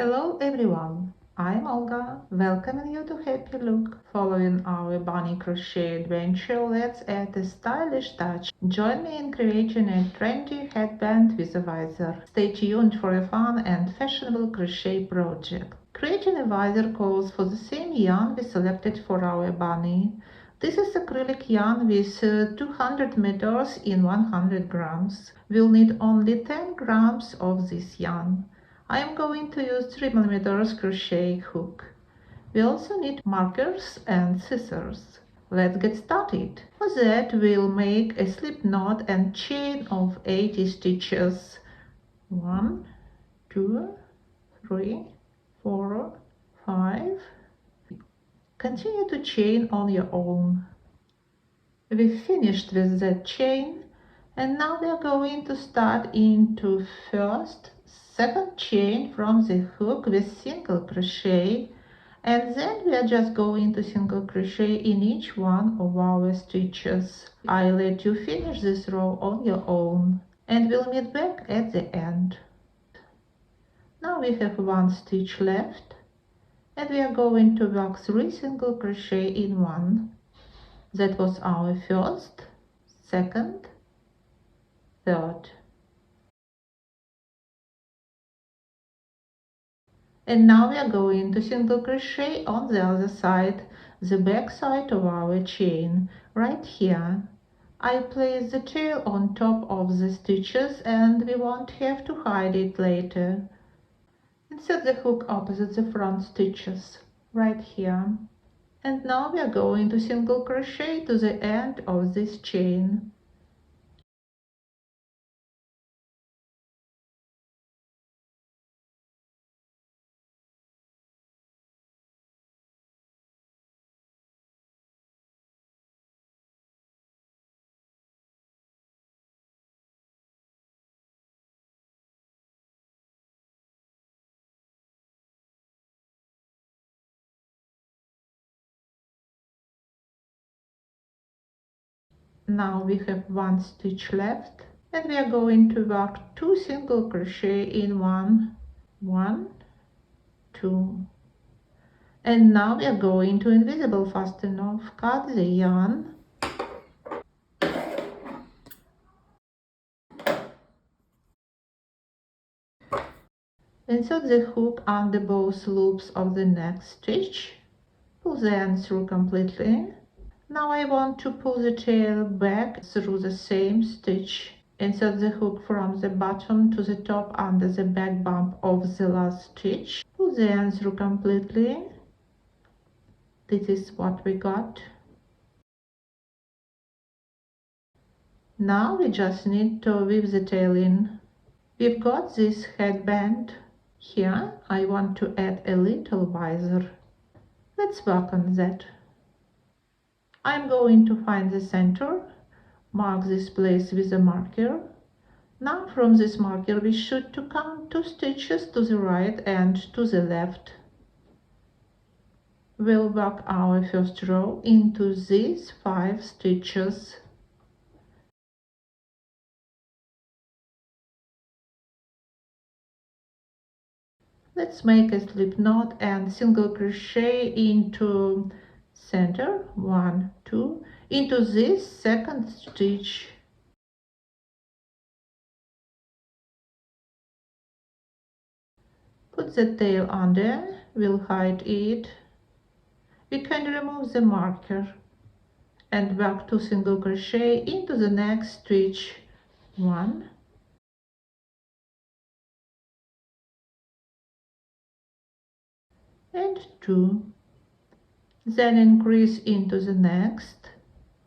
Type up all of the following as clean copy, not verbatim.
Hello everyone, I'm Olga, welcoming you to Happy Look. Following our bunny crochet adventure, let's add a stylish touch. Join me in creating a trendy headband with a visor. Stay tuned for a fun and fashionable crochet project. Creating a visor calls for the same yarn we selected for our bunny. This is acrylic yarn with 200 meters in 100 grams. We'll need only 10 grams of this yarn. I am going to use 3mm crochet hook. We also need markers and scissors. Let's get started. For that we'll make a slip knot and chain of 80 stitches. 1, 2, 3, 4, 5. Continue to chain on your own. We finished with that chain and now we are going to start into first, second chain from the hook with single crochet, and then we are just going to single crochet in each one of our stitches. I'll let you finish this row on your own and we'll meet back at the end. Now we have one stitch left and we are going to work 3 single crochet in one. That was our first, second, third. And now we are going to single crochet on the other side, the back side of our chain, right here. I place the tail on top of the stitches and we won't have to hide it later. Insert the hook opposite the front stitches, right here. And now we are going to single crochet to the end of this chain. Now we have one stitch left and we are going to work 2 single crochet in one, 2. And now we are going to invisible fasten off, cut the yarn insert the hook under both loops of the next stitch, pull the end through completely. Now I want to pull the tail back through the same stitch. Insert the hook from the bottom to the top under the back bump of the last stitch. Pull the end through completely. This is what we got. Now we just need to weave the tail in. We've got this headband. Here I want to add a little visor. Let's work on that. I'm going to find the center, mark this place with a marker. Now from this marker we should to count 2 stitches to the right and to the left. We'll work our first row into these 5 stitches. Let's make a slip knot and single crochet into center, 1, 2, into this second stitch. Put the tail under, we'll hide it. We can remove the marker and work 2 single crochet into the next stitch, 1, and 2. Then increase into the next,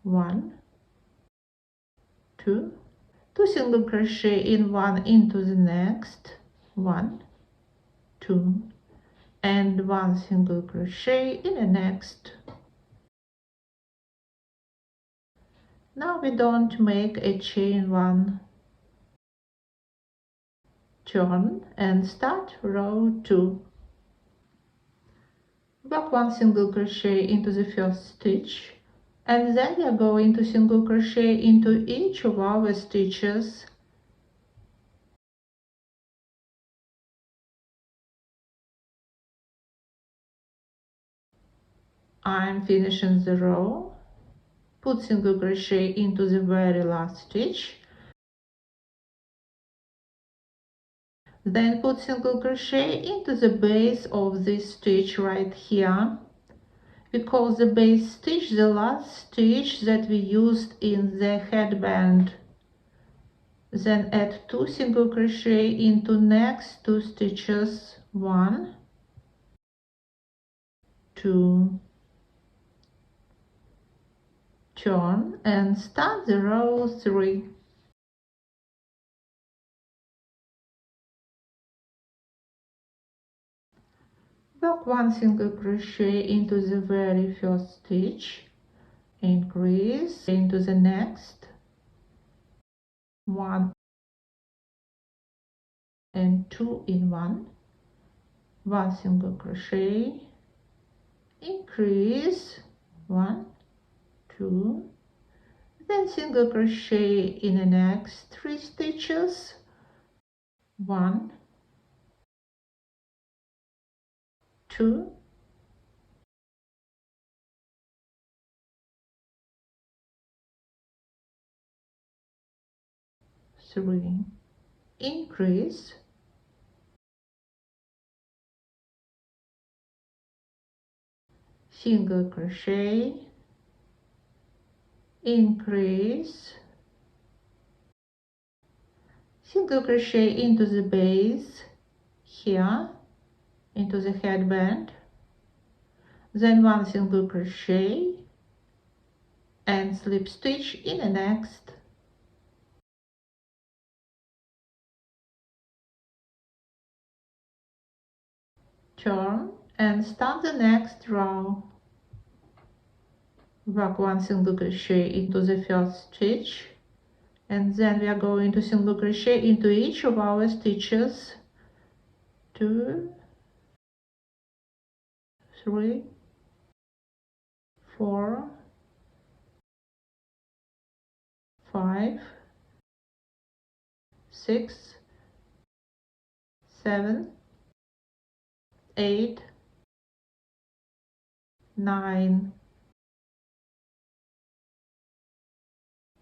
1, 2, 2 single crochet in one into the next, 1, 2, and 1 single crochet in the next. Now we don't make a chain 1. Turn and start row 2. Work 1 single crochet into the first stitch, and then we are going to single crochet into each of our stitches. I'm finishing the row. Put single crochet into the very last stitch, then put single crochet into the base of this stitch right here. We call the base stitch the last stitch that we used in the headband. Then add 2 single crochet into next 2 stitches, 1, 2, turn and start the row 3. Work 1 single crochet into the very first stitch, increase into the next, 1 and 2 in 1, 1 single crochet, increase, 1, 2, then single crochet in the next 3 stitches, 1, 2, 3, increase, single crochet, increase, single crochet into the base here, into the headband, then 1 single crochet and slip stitch in the next, turn and start the next row. Work 1 single crochet into the first stitch, and then we are going to single crochet into each of our stitches, 2, 3, 4, 5, 6, 7, 8, 9,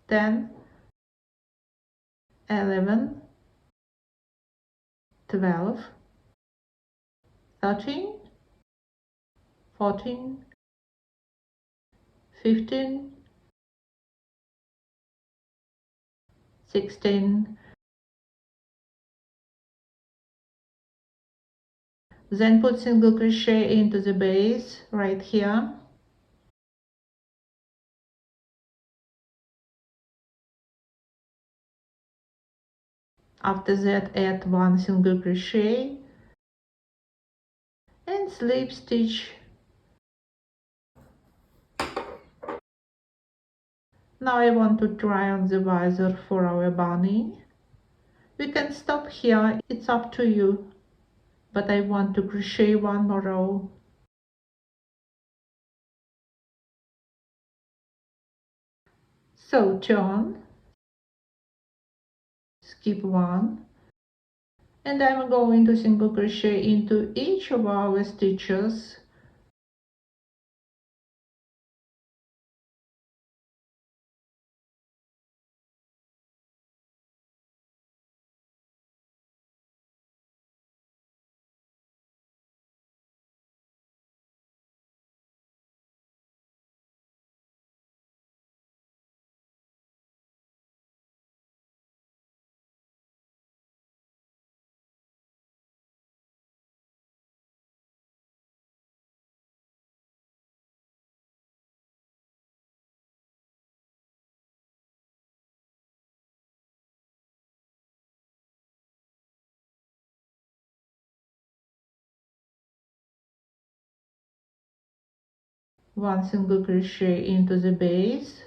10, 11, 12, 13, 14, 15, 16. Then put single crochet into the base right here. After that, add 1 single crochet and slip stitch. Now I want to try on the visor for our bunny. We can stop here, it's up to you, but I want to crochet 1 more row. So turn, skip 1, and I'm going to single crochet into each of our stitches. One single crochet into the base,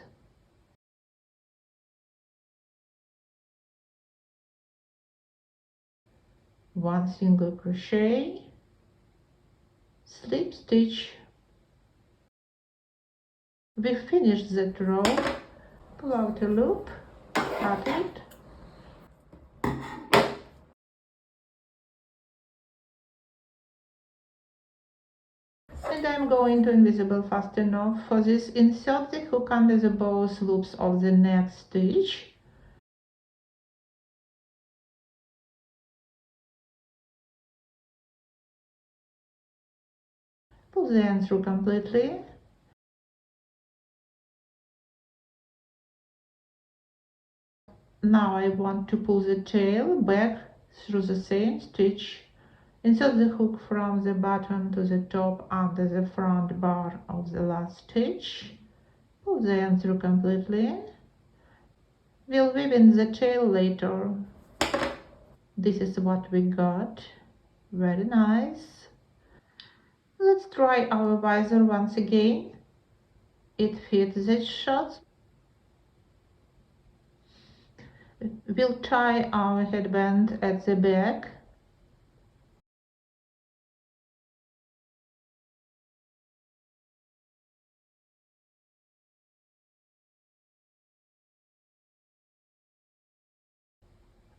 one single crochet, slip stitch. We finished that row. Pull out a loop, cut it, And I'm going to invisible fasten off. For this, insert the hook under the both loops of the next stitch. Pull the end through completely. Now I want to pull the tail back through the same stitch. Insert the hook from the bottom to the top under the front bar of the last stitch. Pull the end through completely. We'll weave in the tail later. This is what we got. Very nice. Let's try our visor once again. It fits the shot. We'll tie our headband at the back.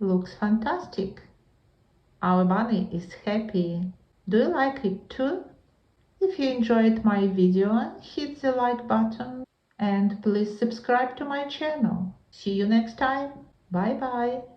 Looks fantastic. Our bunny is happy. Do you like it too? If you enjoyed my video, hit the like button and please subscribe to my channel. See you next time. Bye bye.